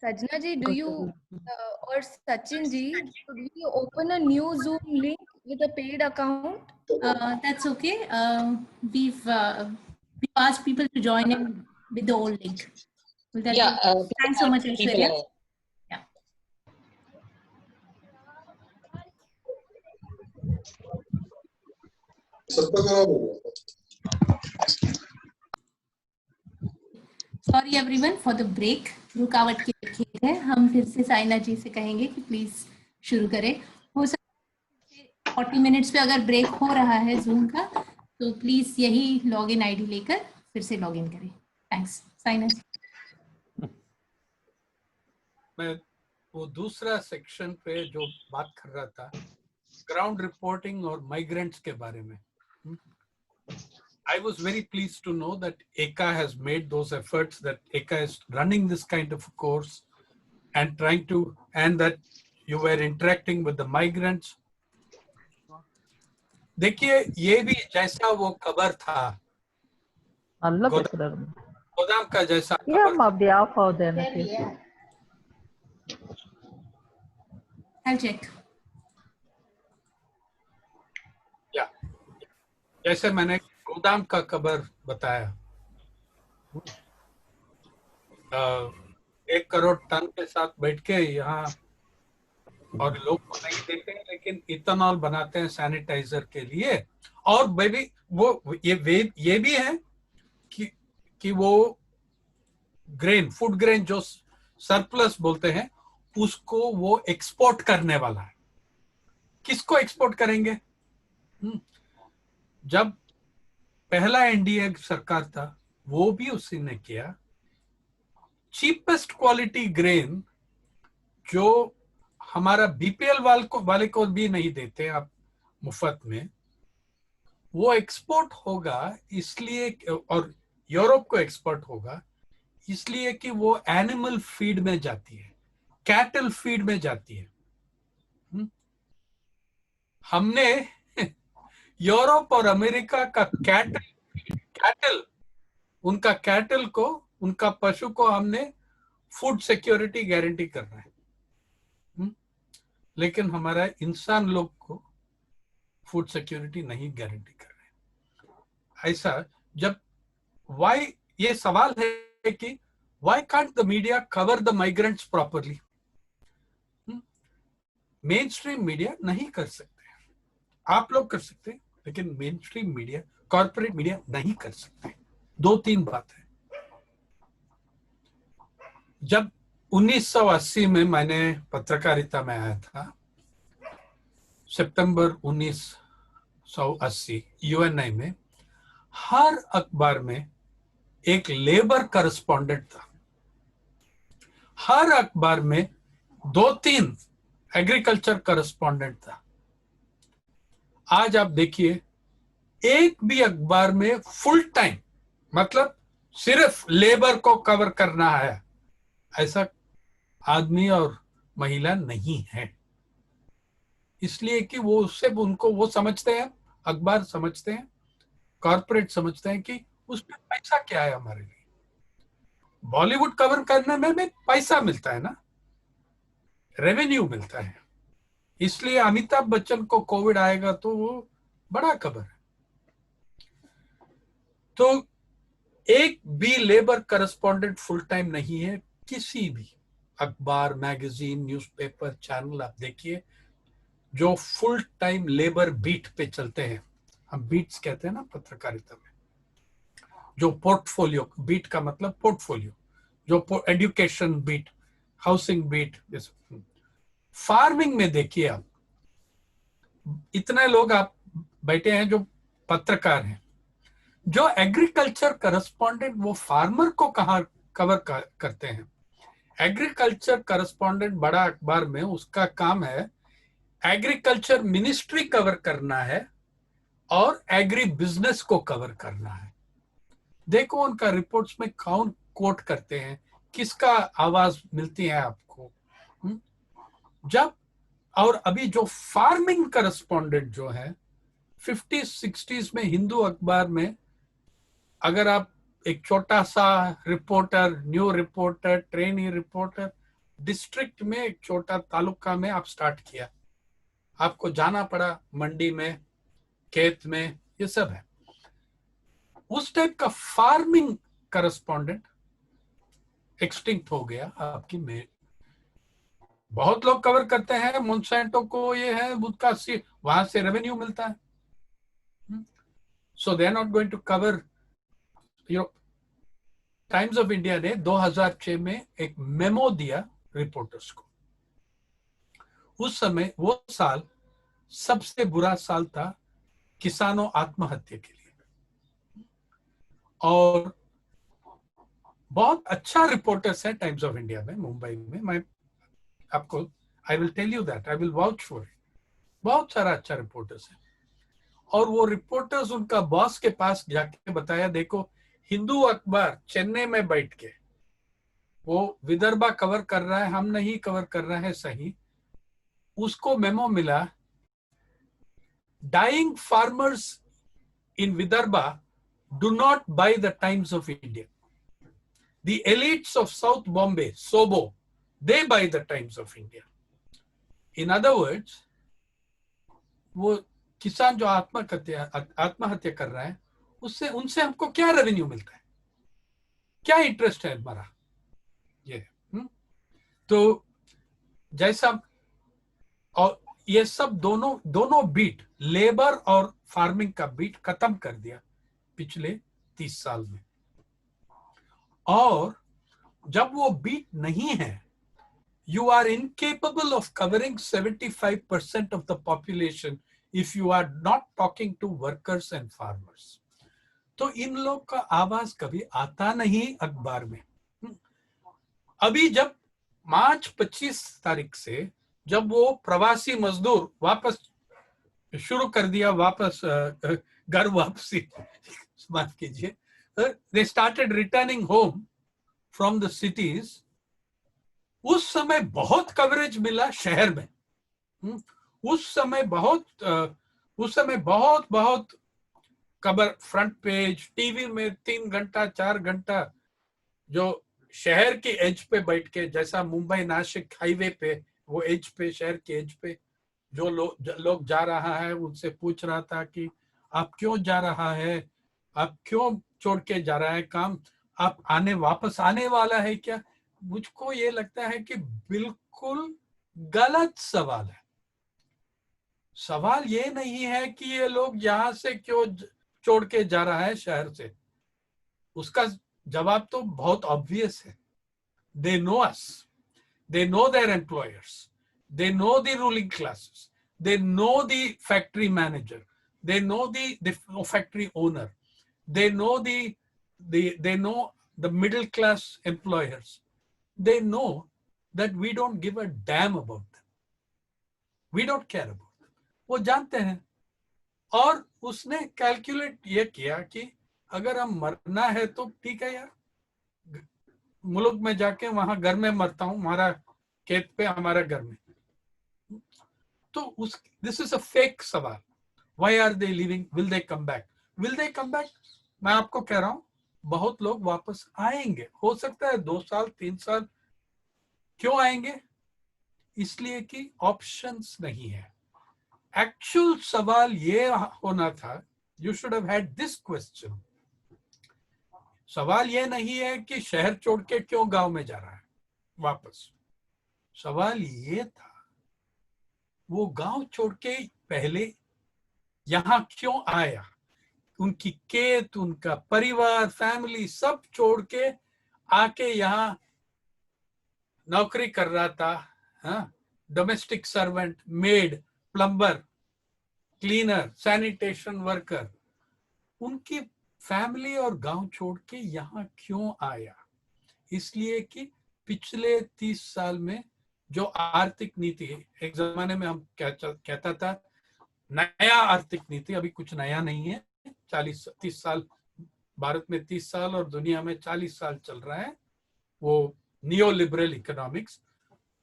Sajna ji, do you or Sachin ji, should we open a new Zoom link with a paid account? That's okay. We've asked people to join in with the old link. Will that Yeah, be? Thanks so much, Aishwarya. Yeah. Sorry everyone for the break. रुकावट के लिए खेद है. हम फिर से साइना जी से कहेंगे कि प्लीज शुरू करें. हो सकता है 40 मिनट्स पे अगर ब्रेक हो रहा है जूम का, तो प्लीज यही लॉगिन आईडी लेकर फिर से लॉगिन करें. थैंक्स. साइना जी. मैं वो दूसरा सेक्शन पे जो बात कर रहा था, ग्राउंड रिपोर्टिंग और माइग्रेंट्स के बारे में. I was very pleased to know that ECA has made those efforts, that ECA is running this kind of a course and trying to, and that you were interacting with the migrants. देखिए, ये भी जैसा वो खबर था, गोदाम का जैसा I'll check. या जैसे मैंने गोदाम का खबर बताया, 1 करोड़ टन के साथ बैठ के यहाँ, और लोग को नहीं देते हैं, लेकिन इथेनॉल बनाते हैं सैनिटाइजर के लिए. और बेबी वो ये भी है कि वो ग्रेन, फूड ग्रेन जो सरप्लस बोलते हैं, उसको वो एक्सपोर्ट करने वाला है. किसको एक्सपोर्ट करेंगे? जब पहला एनडीए सरकार था, वो भी उसी ने किया. चीपेस्ट क्वालिटी ग्रेन जो हमारा बीपीएल वाले को भी नहीं देते आप मुफ्त में, वो एक्सपोर्ट होगा इसलिए, और यूरोप को एक्सपोर्ट होगा इसलिए कि वो एनिमल फीड में जाती है, कैटल फीड में जाती है. हमने यूरोप और अमेरिका का कैटल उनका कैटल को, उनका पशु को हमने फूड सिक्योरिटी गारंटी कर रहे हैं, लेकिन हमारा इंसान लोग को फूड सिक्योरिटी नहीं गारंटी कर रहे हैं. ऐसा जब वाई, ये सवाल है कि why can't the media cover the migrants properly? Main stream media नहीं कर सकते. आप लोग कर सकते हैं, लेकिन main stream media, corporate media नहीं कर सकते. 2-3 बात है. जब 1980 में मैंने पत्रकारिता में आया था, सितंबर 1980, यूएनआई में हर अखबार में एक लेबर करस्पॉन्डेंट था. हर अखबार में 2-3 एग्रीकल्चर करस्पॉन्डेंट था. आज आप देखिए, एक भी अखबार में फुल टाइम, मतलब सिर्फ लेबर को कवर करना है, ऐसा आदमी और महिला नहीं है. इसलिए कि वो उससे उनको वो समझते हैं, अखबार समझते हैं, कॉर्पोरेट समझते हैं कि उसमें पैसा क्या है. हमारे लिए बॉलीवुड कवर करने में भी पैसा मिलता है ना, रेवेन्यू मिलता है. इसलिए अमिताभ बच्चन को कोविड आएगा तो वो बड़ा खबर है. तो एक भी लेबर करस्पॉन्डेंट फुल टाइम नहीं है. किसी भी अखबार, मैगजीन, न्यूज़पेपर, चैनल आप देखिए जो फुल टाइम लेबर बीट पे चलते हैं. हम बीट्स कहते हैं ना पत्रकारिता में, जो पोर्टफोलियो, बीट का मतलब पोर्टफोलियो, जो education beat, housing beat. Farming में देखिए आप, इतने लोग आप बैठे हैं जो पत्रकार हैं. जो एग्रीकल्चर करस्पॉन्डेंट, वो फार्मर को कहाँ कवर करते हैं? एग्रीकल्चर करस्पॉन्डेंट बड़ा अखबार में, उसका काम है एग्रीकल्चर मिनिस्ट्री कवर करना है और एग्री बिजनेस को कवर करना है. देखो उनका रिपोर्ट्स में कौन कोट करते हैं, किसका आवाज मिलती है आपको. जब, और अभी जो फार्मिंग करस्पॉन्डेंट जो है 50-60s में हिंदू अखबार में, अगर आप एक छोटा सा reporter, new reporter, trainee reporter district में, एक छोटा तालुका में आप स्टार्ट किया, आपको जाना पड़ा मंडी में, खेत में, ये सब है। उस टाइप का फार्मिंग करस्पॉन्डेंट एक्सटिंक्ट हो गया आपकी में। बहुत लोग कवर करते हैं मोन्सेंटो को, ये है उसका वहां से रेवेन्यू मिलता है, so they are not going to cover. Times of India ने 2006 में एक मेमो दिया रिपोर्टर्स को। उस समय वो साल सबसे बुरा साल था किसानों आत्महत्या के लिए, और बहुत अच्छा रिपोर्टर्स है टाइम्स ऑफ इंडिया में मुंबई में। मैं आपको I will tell you that, I will vouch for it. बहुत सारा अच्छा रिपोर्टर्स है। और वो रिपोर्टर्स उनका बॉस के पास जाके बताया, देखो हिंदू अखबार चेन्नई में बैठ के वो विदर्भा कवर कर रहा है, हम नहीं कवर कर रहे हैं सही। उसको मेमो मिला, dying farmers in Vidarbha do not buy the Times of India, the elites of South Bombay, SoBo, they buy the Times of India. In other words, वो किसान जो आत्महत्या कर रहा है, उससे उनसे हमको क्या रेवेन्यू मिलता है, क्या इंटरेस्ट है हमारा, ये तो जैसा। और ये सब दोनों बीट, लेबर और फार्मिंग का बीट खत्म कर दिया पिछले 30 साल में। और जब वो बीट नहीं है, you are incapable of covering 75% of the population if you are not talking to workers and farmers. तो इन लोग का आवाज कभी आता नहीं अखबार में। अभी जब मार्च 25 तारीख से जब वो प्रवासी मजदूर वापस शुरू कर दिया, वापस घर वापसी, माफ कीजिए, they started returning home from the cities, उस समय बहुत कवरेज मिला शहर में। उस समय बहुत खबर, फ्रंट पेज, टीवी में 3 घंटा 4 घंटा, जो शहर के एज पे बैठ के, जैसा मुंबई नासिक हाईवे पे, वो एज पे, शहर के एज पे जो लोग जा रहा है, उनसे पूछ रहा था कि आप क्यों जा रहा है, आप क्यों छोड़ के जा रहा है काम, आप वापस आने वाला है क्या। मुझको ये लगता है कि बिल्कुल गलत सवाल है। सवाल ये नहीं है कि ये लोग यहां से क्यों छोड़ के जा रहा है शहर से, उसका जवाब तो बहुत ऑब्वियस है। They know us, they know their employers, they know the ruling classes, they know the factory manager, they know the factory owner, they know the middle class employers. They know that we don't give a damn about them. We don't care about them. वो जानते हैं। और उसने calculate ये किया कि अगर हम मरना है तो ठीक है यार, मुल्क में जाके वहां घर में मरता हूं, हमारा खेत पे, हमारा घर में। तो दिस इज अ फेक सवाल। Why are they leaving? Will they come back? Will they come back? मैं आपको कह रहा हूं, बहुत लोग वापस आएंगे। हो सकता है 2 साल 3 साल। क्यों आएंगे? इसलिए कि ऑप्शंस नहीं है। एक्चुअल सवाल ये होना था, you should have had this question. सवाल ये नहीं है कि शहर छोड़ के क्यों गांव में जा रहा है वापस। सवाल ये था, वो गांव छोड़ के पहले यहां क्यों आया। उनकी खेत, उनका परिवार, फैमिली सब छोड़ के आके यहाँ नौकरी कर रहा था। Domestic servant, made, plumber, cleaner, sanitation worker. उनकी फैमिली और गांव छोड़ के यहाँ क्यों आया? इसलिए कि पिछले 30 साल में जो आर्थिक नीति, एक जमाने में हम कहता था नया आर्थिक नीति, अभी कुछ नया नहीं है। 30 साल, भारत में 30 साल और दुनिया में 40 साल चल रहा है वो नियो लिबरल इकोनॉमिक्स।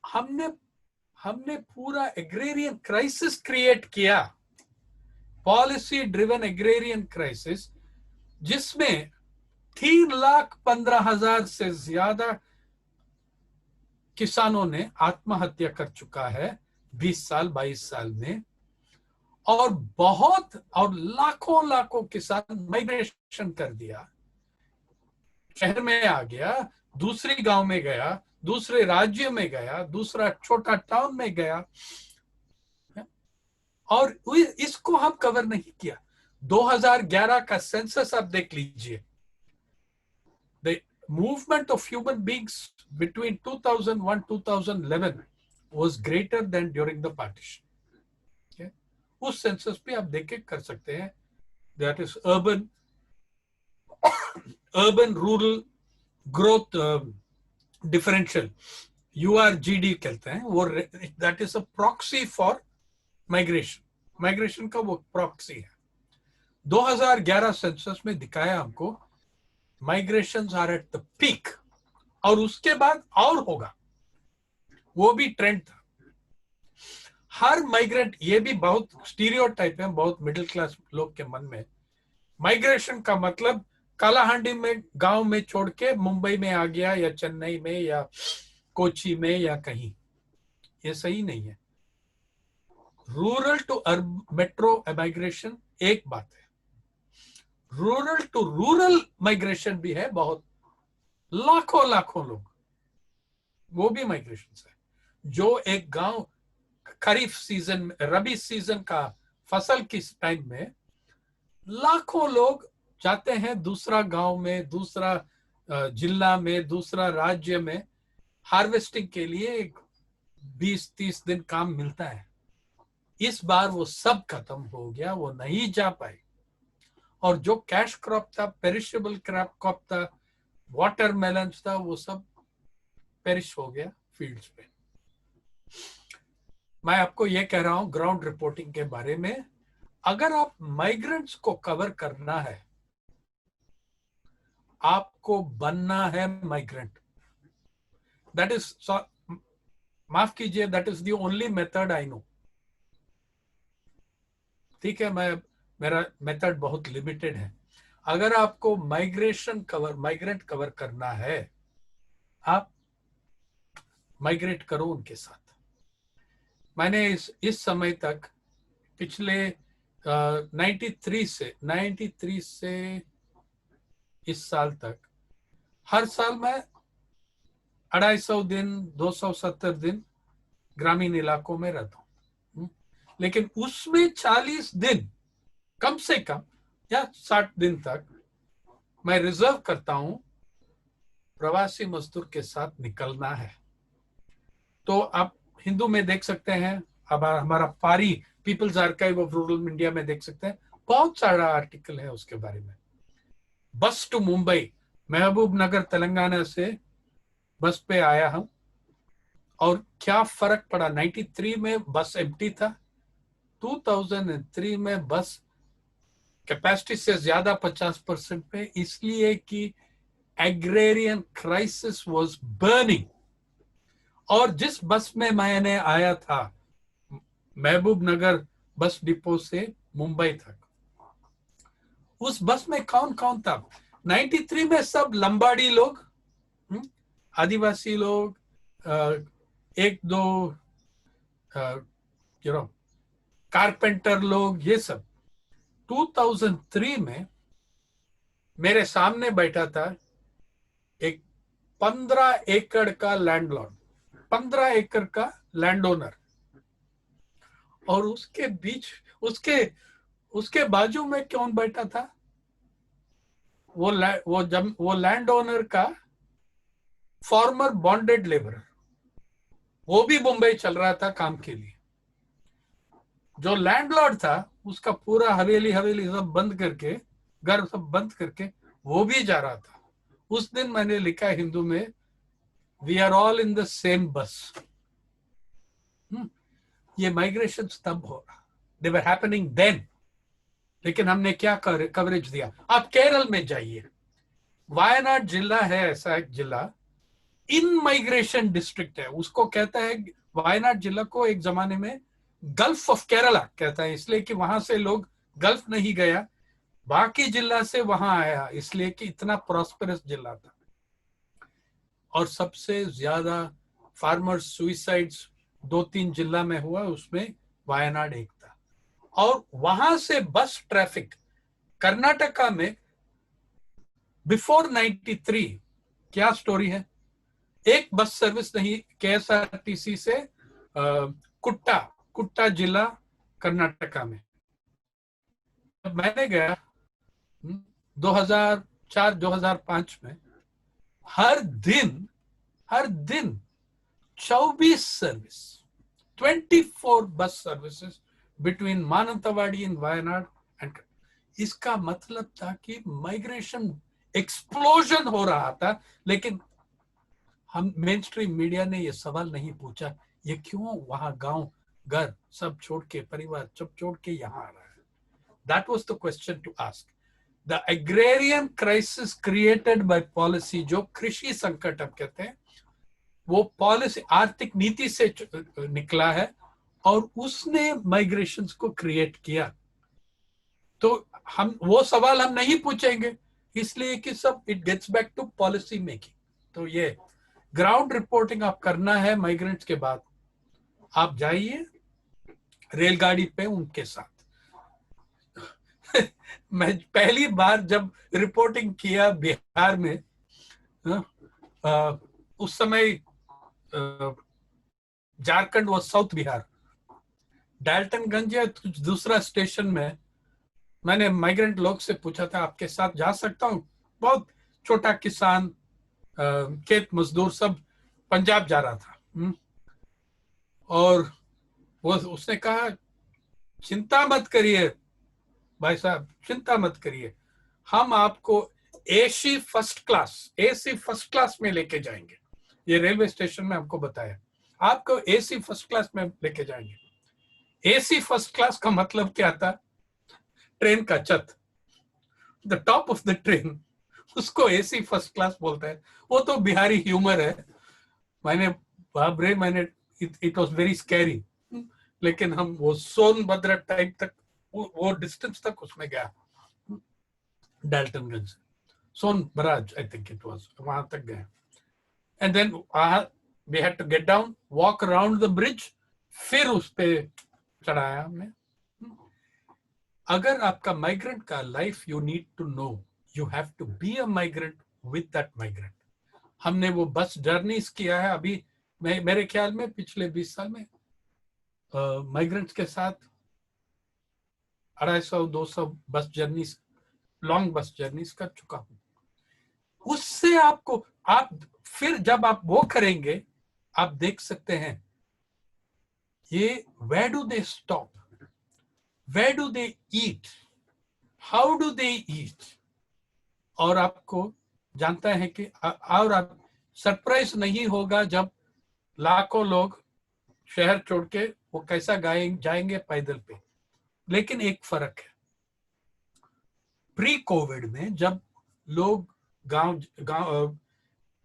हमने पूरा एग्रेरियन क्राइसिस क्रिएट किया, पॉलिसी ड्रिवन एग्रेरियन क्राइसिस, जिसमें 3,15,000 से ज्यादा किसानों ने आत्महत्या कर चुका है 20 साल 22 साल में, और बहुत और लाखों लाखों किसान माइग्रेशन कर दिया, शहर में आ गया, दूसरे गांव में गया, दूसरे राज्य में गया, दूसरा छोटा टाउन में गया, और इसको हम कवर नहीं किया। 2011 का सेंसस आप देख लीजिए, the movement of human beings between 2001-2011 was greater than during the partition. Okay? उस सेंसस पे आप देख के कर सकते हैं, that is urban rural growth differential, URGD कहते हैं वो, that is a proxy for migration का वो प्रॉक्सी है। 2011 सेंसस में दिखाया हमको migrations are at the peak, और उसके बाद और होगा, वो भी ट्रेंड था। हर माइग्रेंट, ये भी बहुत स्टीरियोटाइप है बहुत मिडिल क्लास लोग के मन में, माइग्रेशन का मतलब कालाहांडी में गांव में छोड़ के मुंबई में आ गया, या चेन्नई में, या कोची में, या कहीं। ये सही नहीं है। रूरल टू मेट्रो माइग्रेशन एक बात है, रूरल टू रूरल माइग्रेशन भी है, बहुत लाखों लाखों लोग, वो भी माइग्रेशन है। जो एक गांव खरीफ सीजन, रबी सीजन का फसल किस टाइम में लाखों लोग जाते हैं दूसरा गांव में, दूसरा जिला में, दूसरा राज्य में हार्वेस्टिंग के लिए 20-30 दिन काम मिलता है। इस बार वो सब खत्म हो गया, वो नहीं जा पाए, और जो कैश क्रॉप था, पेरिशेबल क्रॉप था, वाटरमेलन था, वो सब पेरिश हो गया फील्ड्स पे। मैं आपको ये कह रहा हूं ग्राउंड रिपोर्टिंग के बारे में, अगर आप माइग्रेंट्स को कवर करना है, आपको बनना है माइग्रेंट। दैट इज, माफ कीजिए, that is the only method I know. ठीक है, मेरा मेथड बहुत लिमिटेड है। अगर आपको माइग्रेंट कवर करना है, आप माइग्रेट करो उनके साथ। मैंने इस समय तक पिछले 93 से इस साल तक हर साल मैं 250 दिन 270 दिन ग्रामीण इलाकों में रहता हूँ, लेकिन उसमें 40 दिन कम से कम या 60 दिन तक मैं रिजर्व करता हूं प्रवासी मजदूर के साथ निकलना है। तो आप हिंदू में देख सकते हैं, अब हमारा PARI People's Archive of Rural India में देख सकते हैं, बहुत सारा आर्टिकल है उसके बारे में। बस टू मुंबई, महबूब नगर तेलंगाना से बस पे आया हूं, और क्या फर्क पड़ा। 93 में बस एम्प्टी था, 2003 में बस कैपेसिटी से ज्यादा 50% पे, इसलिए कि एग्रेरियन क्राइसिस वाज बर्निंग। और जिस बस में मैंने आया था महबूब नगर बस डिपो से मुंबई तक, उस बस में कौन कौन था? 93 में सब लंबाड़ी लोग, आदिवासी लोग, एक दो कारपेंटर लोग, ये सब। 2003 में मेरे सामने बैठा था एक 15 एकड़ का लैंडलॉर्ड, 15 एकड़ का लैंड ओनर, और उसके बीच उसके बाजू में कौन बैठा था? वो लैंड ओनर का फॉर्मर बॉन्डेड लेबरर, वो भी मुंबई चल रहा था काम के लिए। जो लैंडलॉर्ड था उसका पूरा हवेली सब बंद करके, घर सब बंद करके वो भी जा रहा था। उस दिन मैंने लिखा हिंदू में, we are all in the same bus. ये माइग्रेशन तब हो रहा, दे वर हैपनिंग देन, लेकिन हमने क्या कवरेज दिया। आप केरल में जाइए, वायनाड जिला है ऐसा एक जिला, इन माइग्रेशन डिस्ट्रिक्ट है, उसको कहता है वायनाड जिला को एक जमाने में गल्फ ऑफ केरला कहता है, इसलिए कि वहां से लोग गल्फ नहीं गया, बाकी जिला से वहां आया, इसलिए कि इतना प्रॉस्पेरस जिला था। और सबसे ज्यादा फार्मर सुइसाइड्स 2-3 जिला में हुआ, उसमें वायनाड एक था। और वहां से बस ट्रैफिक कर्नाटका में बिफोर 93 क्या स्टोरी है, एक बस सर्विस नहीं केएसआरटीसी से कुट्टा जिला कर्नाटका में। जब मैंने गया 2004-2005 में, हर दिन 24 service, 24 bus services between Mananthavady in Wayanad and. इसका मतलब था कि माइग्रेशन एक्सप्लोजन हो रहा था, लेकिन हम मेन स्ट्रीम मीडिया ने ये सवाल नहीं पूछा, ये क्यों वहां गांव घर सब छोड़ के, परिवार सब छोड़ के यहाँ आ रहा है। That was the question to ask. The agrarian crisis created by policy, जो कृषि संकट अब कहते हैं, वो पॉलिसी आर्थिक नीति से निकला है और उसने माइग्रेशंस को क्रिएट किया। तो हम वो सवाल हम नहीं पूछेंगे, इसलिए कि सब it gets back to policy making. तो ये ग्राउंड रिपोर्टिंग आप करना है माइग्रेंट्स के बाद, आप जाइए रेलगाड़ी पे उनके साथ। मैं पहली बार जब रिपोर्टिंग किया बिहार में, उस समय झारखंड व साउथ बिहार, डाल्टनगंज या दूसरा स्टेशन में मैंने माइग्रेंट लोग से पूछा था आपके साथ जा सकता हूँ। बहुत छोटा किसान, खेत मजदूर, सब पंजाब जा रहा था। और वो उसने कहा चिंता मत करिए भाई साहब, चिंता मत करिए, हम आपको एसी फर्स्ट क्लास में लेके जाएंगे। ये रेलवे स्टेशन में हमको बताया, आपको एसी फर्स्ट क्लास में लेके जाएंगे। एसी फर्स्ट क्लास का मतलब क्या था, ट्रेन का छत, the top of the train, उसको एसी फर्स्ट क्लास बोलता है। वो तो बिहारी ह्यूमर है। मैंने इट वाज वेरी स्कैरी, लेकिन हम वो सोनभद्र टाइप तक, वो डिस्टेंस तक उसमें गया, डाल्टनगंज से सोनबराज आई थिंक इट वाज, वहां तक गए। And then we had to get down, walk around the bridge, फिर उस पे चढ़ाया हमने। अगर आपका माइग्रेंट का life, you need to know, you have to be a migrant with that migrant. हमने वो बस जर्नीज किया है अभी, मेरे ख्याल में पिछले 20 साल में माइग्रेंट्स के साथ 250-200 बस जर्नीज, लॉन्ग बस जर्नीज कर चुका हूं। उससे आपको, आप फिर जब आप वो करेंगे, आप देख सकते हैं ये where do they stop, where do they eat, how do they eat, और आपको जानता है कि और आप सरप्राइज नहीं होगा जब लाखों लोग शहर छोड़ के वो कैसा जाएंगे पैदल पे। लेकिन एक फर्क है, प्री कोविड में जब लोग गांव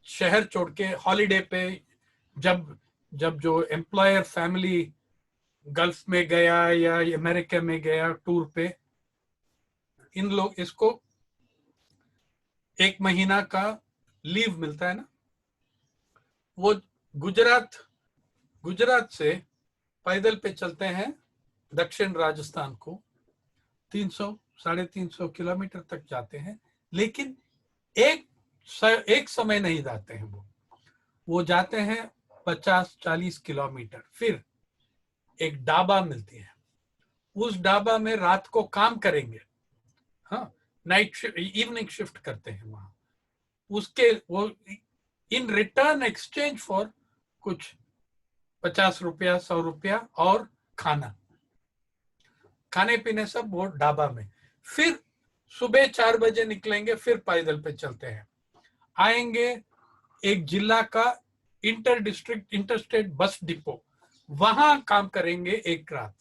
शहर छोड़ के हॉलिडे पे, जब जो एम्प्लॉयर फैमिली गल्फ में गया या अमेरिका में गया टूर पे, इन लोग इसको 1 महीना का लीव मिलता है ना, वो गुजरात से पैदल पे चलते हैं दक्षिण राजस्थान को, 300-350 किलोमीटर तक जाते हैं। लेकिन एक समय नहीं जाते हैं, वो जाते हैं 50-40 किलोमीटर। फिर एक ढाबा मिलती है, उस ढाबा में रात को काम करेंगे, हाँ, नाइट शिफ्ट, इवनिंग शिफ्ट करते हैं वहां। उसके वो इन रिटर्न एक्सचेंज फॉर कुछ 50 रुपया 100 रुपया और खाने पीने सब वो ढाबा में। फिर सुबह 4 बजे निकलेंगे, फिर पैदल पे चलते हैं, आएंगे एक जिला का इंटरस्टेट बस डिपो, वहां काम करेंगे एक रात।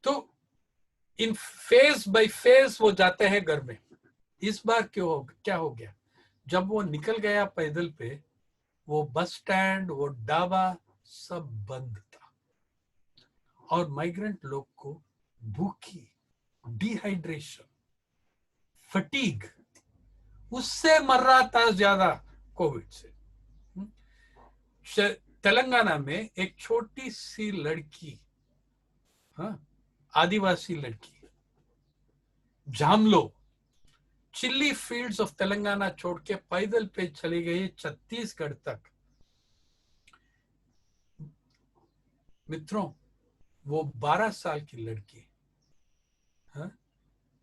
तो इन फेज बाय फेज वो जाते हैं घर में। इस बार क्या हो गया, जब वो निकल गया पैदल पे, वो बस स्टैंड, वो ढाबा सब बंद था, और माइग्रेंट लोग को भूखी, डिहाइड्रेशन, फटीग, उससे मर रहा था ज्यादा कोविड से। तेलंगाना में एक छोटी सी लड़की, हाँ, आदिवासी लड़की, झामलो, चिल्ली फील्ड्स ऑफ तेलंगाना छोड़ के पैदल पे चली गई छत्तीसगढ़ तक। मित्रों, वो 12 साल की लड़की, हाँ,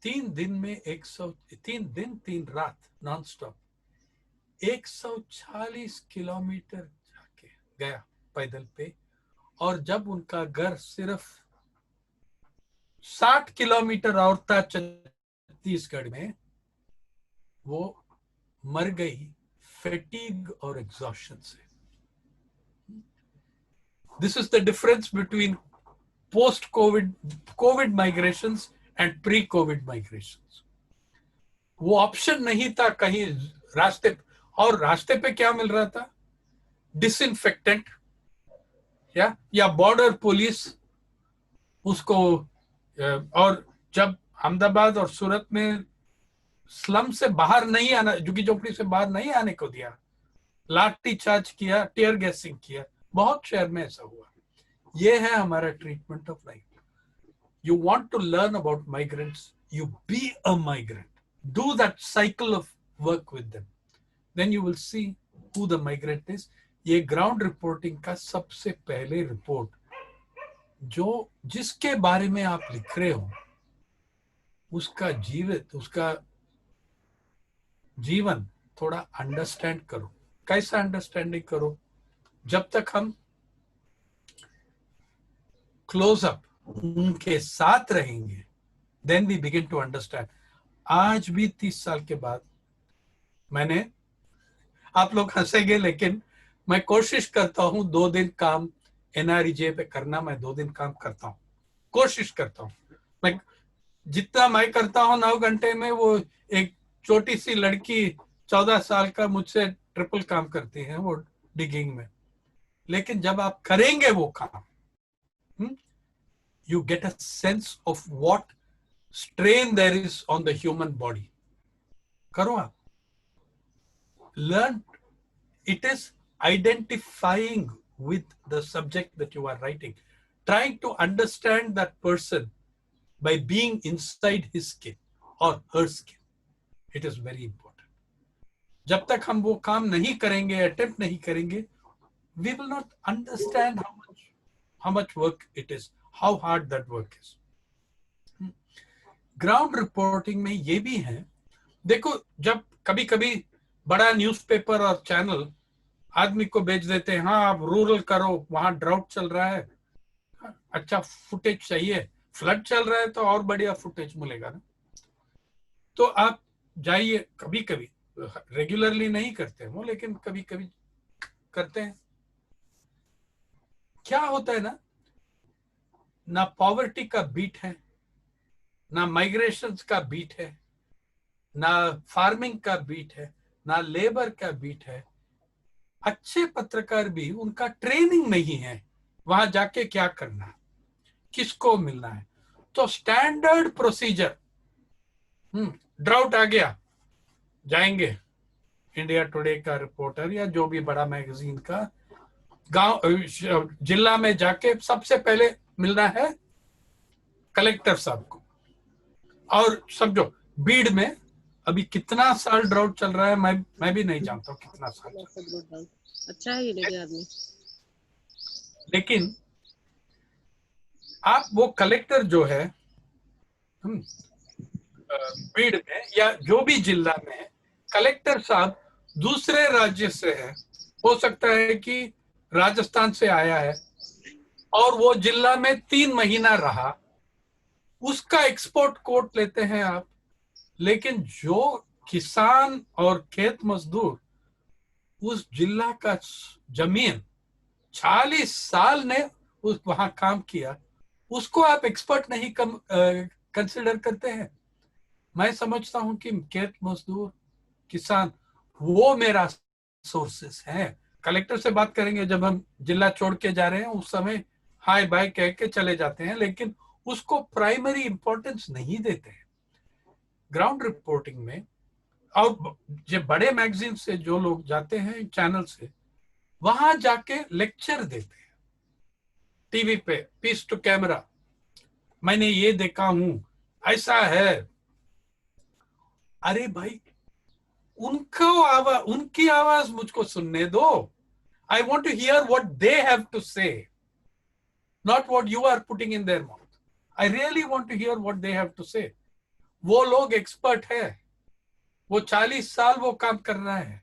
3 दिन में 3 दिन 3 रात नॉन स्टॉप 140 किलोमीटर जाके गया पैदल पे, और जब उनका घर सिर्फ 60 किलोमीटर और था छत्तीसगढ़ में, वो मर गई फैटिग और एग्जॉशन से। This is the difference between post Covid migrations and pre Covid migrations. वो ऑप्शन नहीं था कहीं रास्ते, और रास्ते पे क्या मिल रहा था? डिसइंफेक्टेंट या बॉर्डर पुलिस उसको। और जब अहमदाबाद और सूरत में स्लम से बाहर नहीं आना, झुग्गी झोपड़ी से बाहर नहीं आने को दिया, लाठी चार्ज किया, टीयर गैसिंग किया, बहुत शहर में ऐसा हुआ। ये है हमारा treatment of life. You want to learn about migrants, you be a migrant, do that cycle of work with them, then you will see who the migrant is. ये ग्राउंड रिपोर्टिंग का सबसे पहले रिपोर्ट, जो जिसके बारे में आप लिख रहे हो उसका जीवन थोड़ा अंडरस्टैंड करो। कैसा अंडरस्टैंडिंग करो? जब तक हम क्लोज अप उनके साथ रहेंगे, then we begin to understand. आज भी 30 साल के बाद मैंने, आप लोग हंसेंगे लेकिन मैं कोशिश करता हूं 2 दिन काम NREJ पे करना। मैं 2 दिन काम करता हूं, कोशिश करता हूं। मैं जितना मैं करता हूं 9 घंटे में, वो एक छोटी सी लड़की 14 साल का मुझसे ट्रिपल काम करती है वो डिगिंग में। लेकिन जब आप करेंगे वो काम, you get a sense of what strain there is on the human body. करो आप, learn. It is identifying with the subject that you are writing, trying to understand that person by being inside his skin or her skin. It is very important. जब तक हम वो काम नहीं करेंगे, attempt नहीं करेंगे, we will not understand how much work it is, how hard that work is. Ground reporting में ये भी है। देखो, जब कभी कभी बड़ा न्यूज़पेपर और चैनल आदमी को भेज देते हैं, हाँ आप रूरल करो, वहां ड्राउट चल रहा है, अच्छा फुटेज चाहिए, फ्लड चल रहा है तो और बढ़िया फुटेज मिलेगा ना। तो आप जाइए, कभी कभी, रेगुलरली नहीं करते हो लेकिन कभी कभी करते हैं। क्या होता है ना पॉवर्टी का बीट है, ना माइग्रेशंस का बीट है, ना फार्मिंग का बीट है, ना लेबर का बीट है। अच्छे पत्रकार भी, उनका ट्रेनिंग नहीं है वहां जाके क्या करना है, किसको मिलना है। तो स्टैंडर्ड प्रोसीजर, ड्राउट आ गया, जाएंगे इंडिया टुडे का रिपोर्टर या जो भी बड़ा मैगजीन का, गांव जिला में जाके सबसे पहले मिलना है कलेक्टर साहब को। और समझो बीड़ में अभी कितना साल ड्राउट चल रहा है, मैं भी नहीं जानता हूँ कितना साल। अच्छा है ये लगे आदमी। लेकिन आप वो कलेक्टर जो है बीड़ में या जो भी जिला में, कलेक्टर साहब दूसरे राज्य से है, हो सकता है कि राजस्थान से आया है और वो जिला में 3 महीना रहा, उसका एक्सपोर्ट कोट लेते हैं आप। लेकिन जो किसान और खेत मजदूर उस जिला का जमीन 40 साल ने उस वहां काम किया, उसको आप एक्सपर्ट नहीं कंसिडर करते हैं। मैं समझता हूं कि खेत मजदूर, किसान, वो मेरा सोर्सेस है। कलेक्टर से बात करेंगे जब हम जिला छोड़ के जा रहे हैं, उस समय हाय बाय कह के चले जाते हैं, लेकिन उसको प्राइमरी इंपॉर्टेंस नहीं देते हैं। ग्राउंड रिपोर्टिंग में और जो बड़े मैगजीन से जो लोग जाते हैं, चैनल से, वहां जाके लेक्चर देते हैं टीवी पे, पीस टू कैमरा, मैंने ये देखा हूं, ऐसा है। अरे भाई, उनकी आवाज मुझको सुनने दो। I want to hear what they have to say, not what you are putting in their mouth. I really want to hear what they have to say. वो लोग एक्सपर्ट है, वो 40 साल वो काम कर रहा है,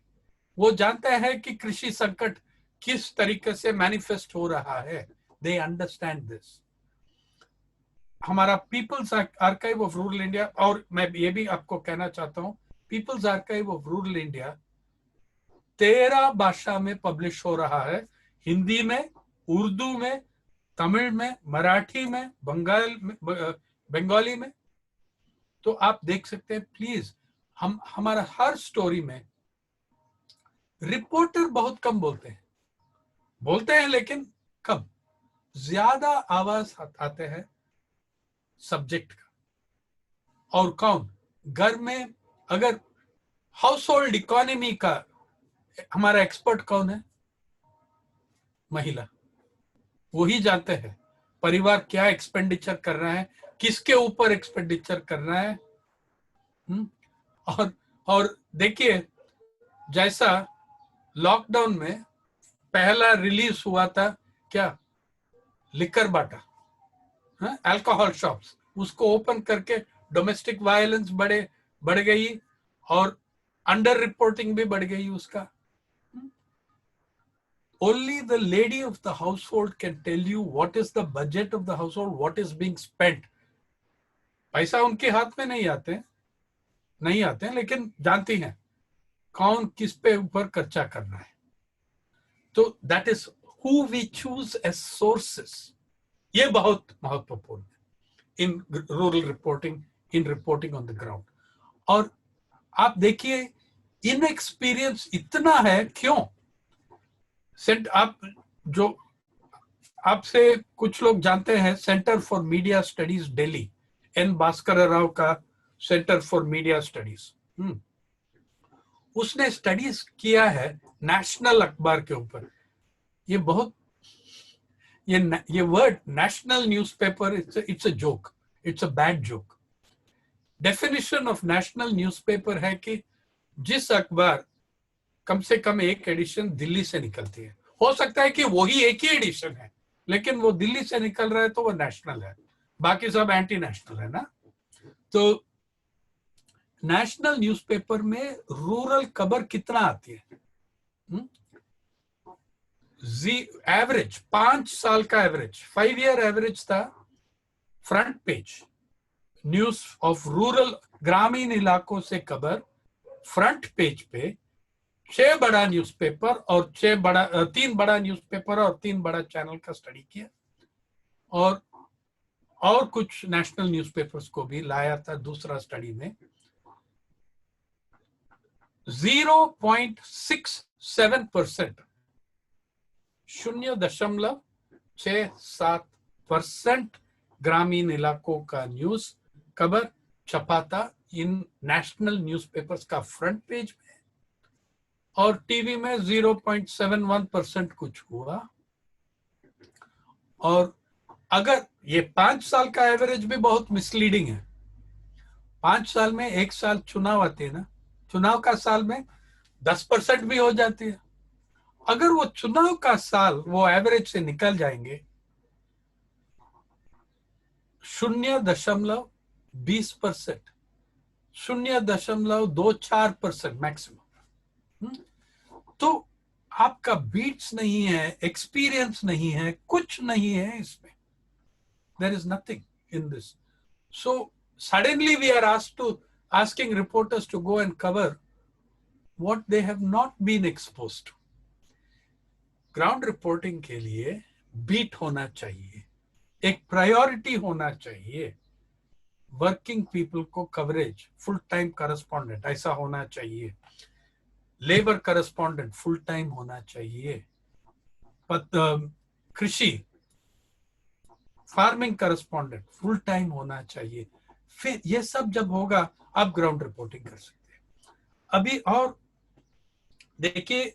वो जानते हैं कि कृषि संकट किस तरीके से मैनिफेस्ट हो रहा है। They understand this. हमारा People's Archive of Rural India, और मैं ये भी आपको कहना चाहता हूँ, People's Archive of Rural India 13 भाषा में पब्लिश हो रहा है, हिंदी में, उर्दू में, तमिल में, मराठी में, बंगाली में। तो आप देख सकते हैं। प्लीज, हमारा हर स्टोरी में रिपोर्टर बहुत कम बोलते हैं लेकिन कम, ज्यादा आवाज आते हैं सब्जेक्ट का। और कौन घर में, अगर हाउस होल्ड इकोनॉमी का हमारा एक्सपर्ट कौन है? महिला। वही जानते हैं परिवार क्या एक्सपेंडिचर कर रहा है, किसके ऊपर एक्सपेंडिचर कर रहा है। और देखिए, जैसा लॉकडाउन में पहला रिलीज हुआ था क्या, लिकर बाटा, अल्कोहल शॉप्स, उसको ओपन करके डोमेस्टिक वायलेंस बढ़ गई और अंडर रिपोर्टिंग भी बढ़ गई उसका। Only the lady of the household can tell you what is the budget of the household, what is being spent. पैसा उनके हाथ में नहीं आते हैं, लेकिन जानती हैं कौन किस पे ऊपर खर्चा करना है। तो that is who we choose as sources. ये बहुत महत्वपूर्ण है in rural reporting, in reporting on the ground. और आप देखिए, इनएक्सपीरियंस इतना है क्यों? आप जो आपसे कुछ लोग जानते हैं, Centre for Media Studies Delhi, N Bhaskar Rao का सेंटर फॉर मीडिया स्टडीज, उसने स्टडीज किया है नेशनल अखबार के ऊपर। ये word national newspaper, it's a joke, it's a bad joke. Definition of national newspaper है कि जिस अखबार कम से कम एक एडिशन दिल्ली से निकलती है। हो सकता है कि वही एक ही एडिशन है, लेकिन वो दिल्ली से निकल रहा है तो वो नेशनल है, बाकी सब एंटी नेशनल है ना। तो नेशनल न्यूज़पेपर में रूरल खबर कितना आती है? एवरेज 5 साल का एवरेज, 5 ईयर एवरेज था। Front page news of rural, ग्रामीण इलाकों से खबर, फ्रंट पेज पे 6 बड़ा न्यूज़पेपर और 3 बड़ा न्यूज़पेपर और 3 बड़ा चैनल का स्टडी किया, और कुछ नेशनल न्यूज़पेपर्स को भी लाया था दूसरा स्टडी में। 0.67%, 0.67% ग्रामीण इलाकों का न्यूज खबर छपा था इन नेशनल न्यूज़पेपर्स का फ्रंट पेज में, और टीवी में 0.71% कुछ हुआ। और अगर ये 5 साल का एवरेज भी बहुत मिसलीडिंग है। 5 साल में एक साल चुनाव आते हैं ना, चुनाव का साल में 10% भी हो जाती है। अगर वो चुनाव का साल वो एवरेज से निकल जाएंगे 0.20%, 0.24% मैक्सिमम। तो आपका बीट्स नहीं है, एक्सपीरियंस नहीं है, कुछ नहीं है इसमें। There is nothing in this. So suddenly we are asking reporters to go and cover what they have not been exposed to. Ground reporting के लिए बीट होना चाहिए, एक प्रायोरिटी होना चाहिए। वर्किंग पीपल को कवरेज, फुल टाइम करस्पॉन्डेंट ऐसा होना चाहिए, लेबर करस्पॉन्डेंट फुल टाइम होना चाहिए, कृषि फार्मिंग करस्पॉन्डेंट फुल टाइम होना चाहिए। फिर ये सब जब होगा आप ग्राउंड रिपोर्टिंग कर सकते हैं। अभी और देखिए,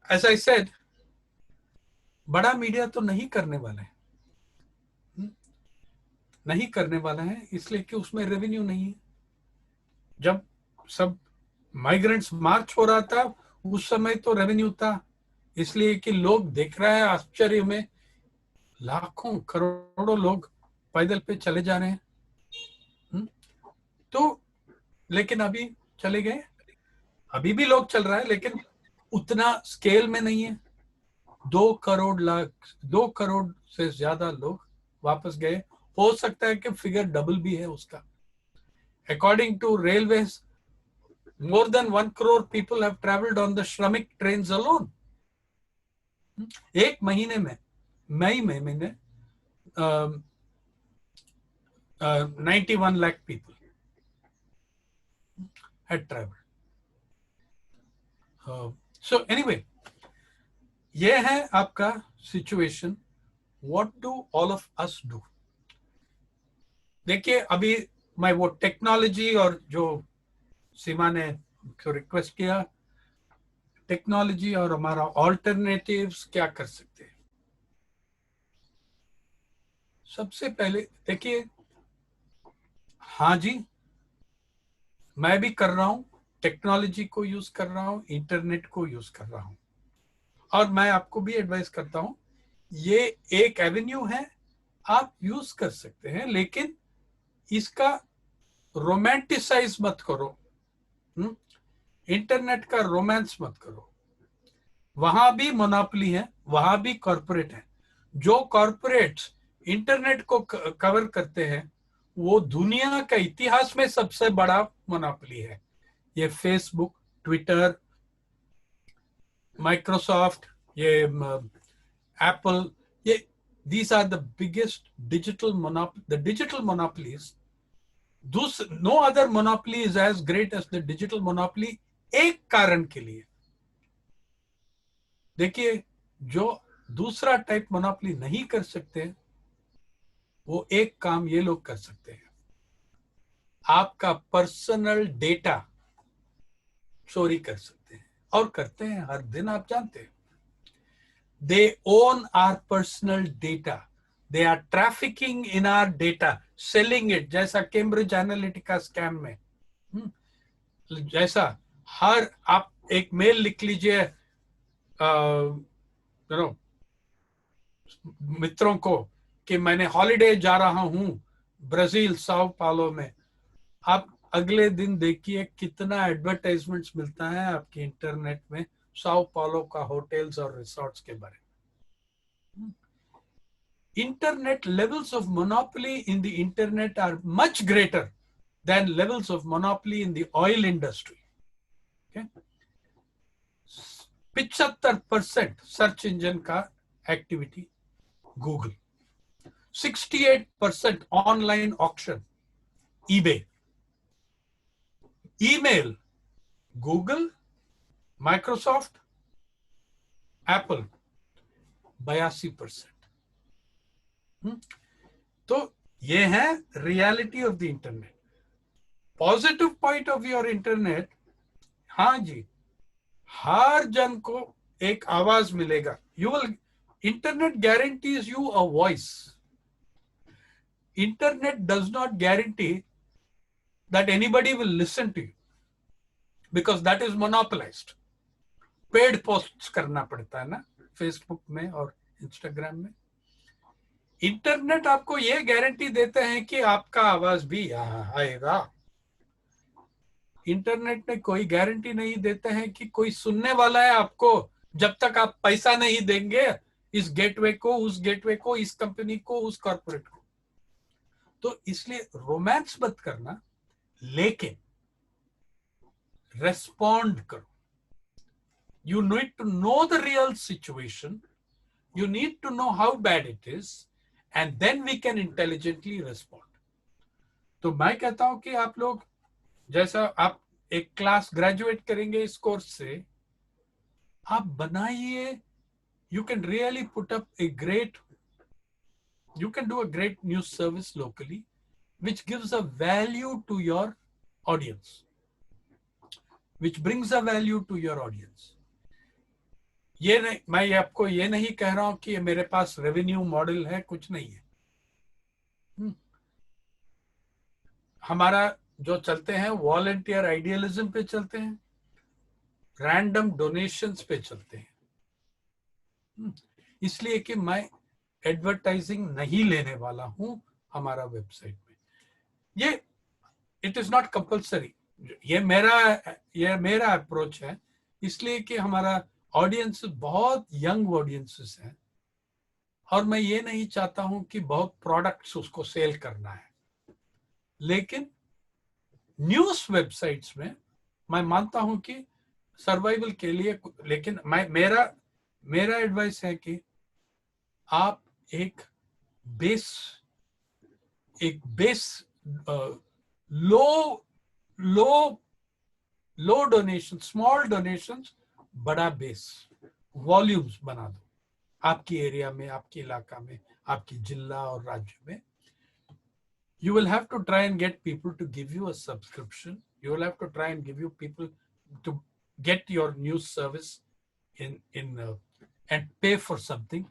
as I said, बड़ा मीडिया तो नहीं करने वाला है, नहीं करने वाला है, इसलिए कि उसमें रेवेन्यू नहीं है। जब सब माइग्रेंट्स मार्च हो रहा था उस समय तो रेवेन्यू था, इसलिए कि लोग देख रहे हैं आश्चर्य में, लाखों करोड़ों लोग पैदल पे चले जा रहे हैं। तो लेकिन अभी चले गए, अभी भी लोग चल रहा है, लेकिन उतना स्केल में नहीं है। 2 करोड़ से ज्यादा लोग वापस गए, हो सकता है कि फिगर डबल भी है उसका। According to railways, more than 1 crore people have traveled on the Shramik trains alone. एक महीने में, मई में मैंने 91 lakh people had traveled. So anyway, ये है आपका situation. What do all of us do? देखिए, अभी मैं वो टेक्नोलॉजी और जो सीमा ने रिक्वेस्ट किया, टेक्नोलॉजी और हमारा ऑल्टरनेटिव्स क्या कर सकते हैं. सबसे पहले देखिए, हाँ जी, मैं भी कर रहा हूं, टेक्नोलॉजी को यूज कर रहा हूं, इंटरनेट को यूज कर रहा हूं, और मैं आपको भी एडवाइस करता हूं, ये एक एवेन्यू है, आप यूज कर सकते हैं, लेकिन इसका रोमांटिसाइज मत करो. इंटरनेट का रोमांस मत करो. वहां भी मोनोपोली है, वहां भी कॉर्पोरेट है. जो कॉर्पोरेट्स इंटरनेट को कवर करते हैं वो दुनिया का इतिहास में सबसे बड़ा मोनोपोली है. ये फेसबुक, ट्विटर, माइक्रोसॉफ्ट, ये एप्पल, ये these are the biggest digital monopolies. No other monopoly is as great as the digital monopoly. एक कारण के लिए देखिए, जो दूसरा टाइप मोनोपोली नहीं कर सकते, वो एक काम ये लोग कर सकते हैं, आपका पर्सनल डेटा चोरी कर सकते हैं, और करते हैं हर दिन, आप जानते हैं. They own our personal data. They are trafficking in our data, selling it, जैसा कैम्ब्रिज एनालिटिका स्कैम में. जैसा हर आप एक मेल लिख लीजिए मित्रों को कि मैंने हॉलिडे जा रहा हूं ब्राजील, साओ पालो में. आप अगले दिन देखिए कितना एडवर्टाइजमेंट्स मिलता है आपके इंटरनेट में साओ पालो का होटल्स और रिसोर्ट्स के बारे में. Internet levels of monopoly in the internet are much greater than levels of monopoly in the oil industry. 75% search engine का activity Google, 68% online auction eBay, email Google, Microsoft, Apple 82%. तो ये है reality of the internet. Positive point of your internet, हाँ जी, हर जन को एक आवाज मिलेगा. Internet guarantees you a voice. Internet does not guarantee that anybody will listen to you, because that is monopolized. Paid posts करना पड़ता है ना फेसबुक में और इंस्टाग्राम में. इंटरनेट आपको ये गारंटी देते हैं कि आपका आवाज भी यहाँ आएगा. इंटरनेट में कोई गारंटी नहीं देते हैं कि कोई सुनने वाला है आपको, जब तक आप पैसा नहीं देंगे इस गेटवे को, उस गेटवे को, इस कंपनी को, उस कॉर्पोरेट को. तो इसलिए रोमांस मत करना, लेकिन रेस्पॉन्ड करो. You need to know the real situation, you need to know how bad it is, and then we can intelligently respond. तो मैं कहता हूं कि आप लोग, जैसा आप एक क्लास ग्रेजुएट करेंगे इस कोर्स से, आप बनाइए. You can really put up you can do a great news service locally, which gives a value to your audience, which brings a value to your audience. ये नहीं, मैं आपको ये नहीं कह रहा हूं कि मेरे पास रेवेन्यू मॉडल है, कुछ नहीं है। हमारा जो चलते हैं वॉलंटियर आइडियलिज्म पे चलते हैं, रैंडम डोनेशंस पे चलते हैं। इसलिए कि मैं एडवर्टाइजिंग नहीं लेने वाला हूं हमारा वेबसाइट में। ये इट इज नॉट कंपल्सरी, ये मेरा अप्रोच है। इसलिए कि हमारा ऑडियंस बहुत यंग ऑडियंसेस है और मैं ये नहीं चाहता हूं कि बहुत प्रोडक्ट्स उसको सेल करना है। लेकिन न्यूज़ वेबसाइट्स में मैं मानता हूं कि सर्वाइवल के लिए, लेकिन मेरा एडवाइस है कि आप एक बेस लो डोनेशन, स्मॉल डोनेशंस, बड़ा बेस वॉल्यूम्स बना दो आपकी एरिया में, आपके इलाका में, आपकी जिला और राज्य में। You will have to try and get people to give you a subscription. You will have to try and give you people to get your news service and pay for something.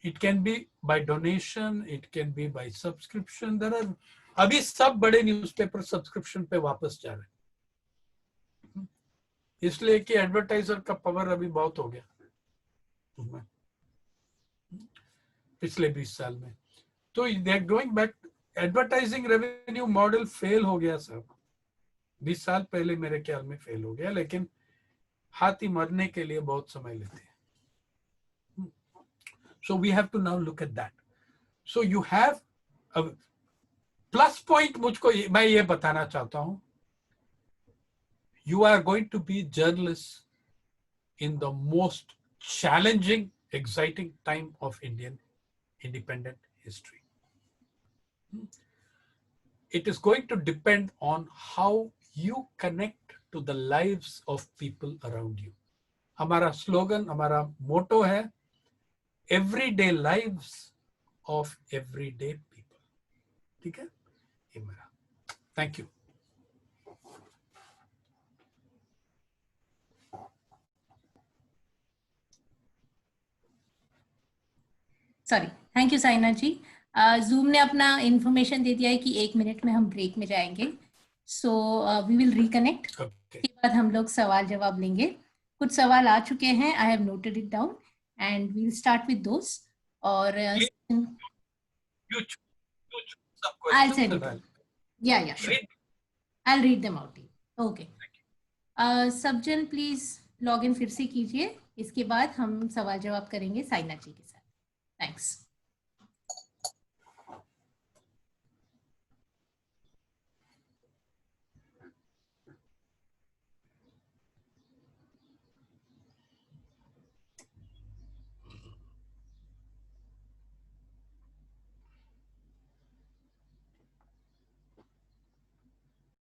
It can be by donation, it can be by subscription. There are अभी सब बड़े newspaper subscription पे वापस जा रहे हैं, इसलिए कि एडवर्टाइजर का पावर अभी बहुत हो गया पिछले 20 साल में। तो they are going back. Advertising revenue model fail हो गया सब 20 साल पहले, मेरे ख्याल में फेल हो गया, लेकिन हाथी मरने के लिए बहुत समय लेते हैं। So we have to now look at that. So you have a plus point, मैं ये बताना चाहता हूं, you are going to be journalist in the most challenging, exciting time of Indian independent history. It is going to depend on how you connect to the lives of people around you. हमारा slogan, हमारा मोटो है everyday lives of everyday people. ठीक है, ये मेरा। Thank you. Sorry, thank you Saina ji. Zoom ने अपना information दे दिया है कि 1 मिनट में हम ब्रेक में जाएंगे। So we will reconnect. उसके बाद हम लोग सवाल जवाब लेंगे। कुछ सवाल आ चुके हैं, I have noted it down and we will start with those. और I'll send it. Yeah, sure. I'll read them out. Okay. सबजन प्लीज लॉग इन फिर से कीजिए, इसके बाद हम सवाल जवाब करेंगे साइना जी के साथ। थैंक्स।